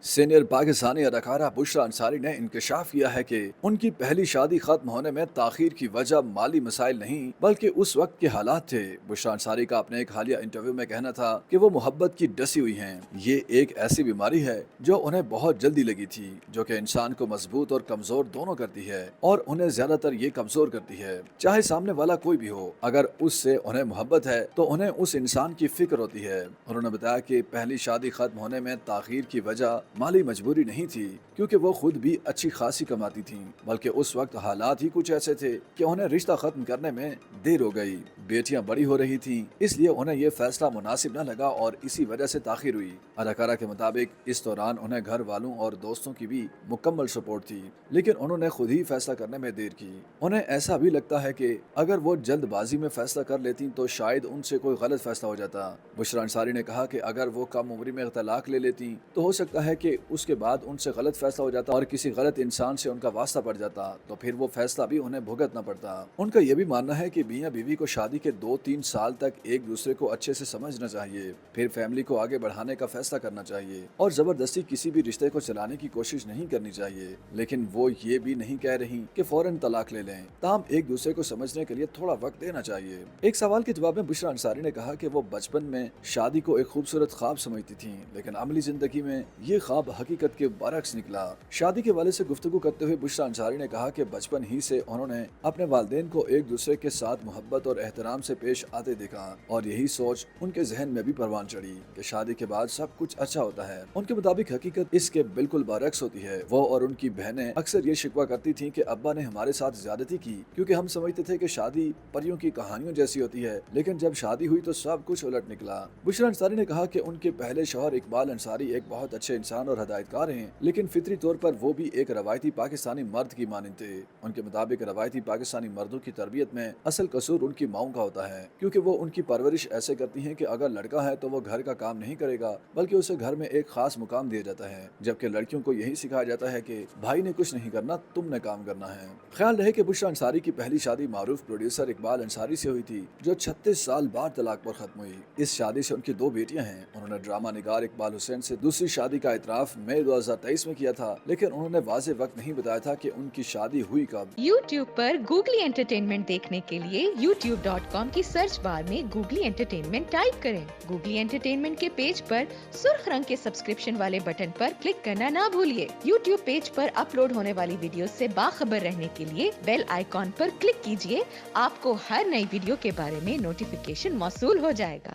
Senior Pakistani अदाकारा बुशरा अंसारी ने इंकशाफ किया है कि उनकी पहली शादी खत्म होने में ताखीर की वजह माली मसाइल नहीं बल्कि उस वक्त के हालात थे। बुशरा अंसारी का अपने एक हालिया इंटरव्यू में कहना था कि वो मोहब्बत की डसी हुई हैं। ये एक ऐसी बीमारी है जो उन्हें बहुत जल्दी लगी थी, जो कि इंसान को मजबूत और कमजोर दोनों करती है और उन्हें ज्यादातर ये कमजोर करती है। चाहे सामने वाला कोई भी हो, अगर उससे उन्हें मोहब्बत है तो उन्हें उस इंसान की फिक्र होती है। उन्होंने बताया कि पहली शादी खत्म होने में ताखीर की वजह माली मजबूरी नहीं थी, क्योंकि वो खुद भी अच्छी खासी कमाती थीं, बल्कि उस वक्त हालात ही कुछ ऐसे थे कि उन्हें रिश्ता खत्म करने में देर हो गई। बेटियां बड़ी हो रही थीं, इसलिए उन्हें ये फैसला मुनासिब न लगा और इसी वजह से ताखीर हुई। अदाकारा के मुताबिक इस दौरान उन्हें घर वालों और दोस्तों की भी मुकम्मल सपोर्ट थी, लेकिन उन्होंने खुद ही फैसला करने में देर की। उन्हें ऐसा भी लगता है कि अगर वो जल्दबाजी में फैसला कर लेती तो शायद उनसे कोई गलत फैसला हो जाता। बुशरा अंसारी ने कहा कि अगर वो कम उम्र में तलाक ले लेती तो हो सकता है कि उसके बाद उनसे गलत फैसला हो जाता और किसी गलत इंसान से उनका वास्ता पड़ जाता, तो फिर वो फैसला भी उन्हें भुगतना पड़ता। उनका यह भी मानना है कि मियां बीवी को शादी के 2-3 साल तक एक दूसरे को अच्छे से समझना चाहिए, फिर फैमिली को आगे बढ़ाने का फैसला करना चाहिए और जबरदस्ती किसी भी रिश्ते को चलाने की कोशिश नहीं करनी चाहिए। लेकिन वो ये भी नहीं कह रही कि फौरन तलाक ले लें, ताहम एक दूसरे को समझने के लिए थोड़ा वक्त देना चाहिए। एक सवाल के जवाब में बुशरा अंसारी ने कहा कि वो बचपन में शादी को एक खूबसूरत ख्वाब समझती थी, लेकिन अमली जिंदगी में ये ख्वाब हकीकत के बरक्स निकला। शादी के वाले से गुफ्तगू करते हुए बुशरा अंसारी ने कहा कि बचपन ही से उन्होंने अपने वालिदैन को एक दूसरे के साथ मोहब्बत और एहतराम से पेश आते देखा और यही सोच उनके जहन में भी परवान चढ़ी कि शादी के बाद सब कुछ अच्छा होता है। उनके मुताबिक हकीकत इसके बिल्कुल बरक्स होती है। वो और उनकी बहनें अक्सर ये शिकवा करती थीं कि अब्बा ने हमारे साथ ज्यादती की, क्योंकि हम समझते थे कि शादी परियों की कहानियों जैसी होती है, लेकिन जब शादी हुई तो सब कुछ उलट निकला। बुशरा अंसारी ने कहा कि उनके पहले शौहर इकबाल अंसारी एक बहुत अच्छे इंसान और हदायतकार हैं, लेकिन फितरी तौर पर वो भी एक रवायती पाकिस्तानी मर्द की मानंद थे। उनके मुताबिक रवायती पाकिस्तानी मर्दों की तरबियत में असल कसूर उनकी माओं का होता है, क्योंकि वो उनकी परवरिश ऐसे करती हैं कि अगर लड़का है तो वो घर का काम नहीं करेगा, बल्कि उसे घर में एक खास मुकाम दिया जाता है, जबकि लड़कियों को यही सिखाया जाता है कि भाई ने कुछ नहीं करना, तुमने काम करना है। ख्याल रहे कि बुशरा अंसारी की पहली शादी मारूफ प्रोड्यूसर इकबाल अंसारी से हुई थी, जो 36 साल बाद तलाक पर खत्म हुई। इस शादी से उनकी 2 बेटियां हैं। उन्होंने ड्रामा निगार इकबाल हुसैन से दूसरी शादी का इतराफ मई 2023 में किया था, लेकिन उन्होंने वाज़ेह वक्त नहीं बताया था कि उनकी शादी हुई कब। YouTube पर गूगली एंटरटेनमेंट देखने के लिए youtube.com की सर्च बार में गूगली एंटरटेनमेंट टाइप करें। गूगली एंटरटेनमेंट के पेज पर सुर्ख रंग के सब्सक्रिप्शन वाले बटन पर क्लिक करना ना भूलिए। YouTube पेज पर अपलोड होने वाली वीडियो से बाखबर रहने के लिए बेल आइकॉन पर क्लिक कीजिए। आपको हर नई वीडियो के बारे में नोटिफिकेशन मौसूल हो जाएगा।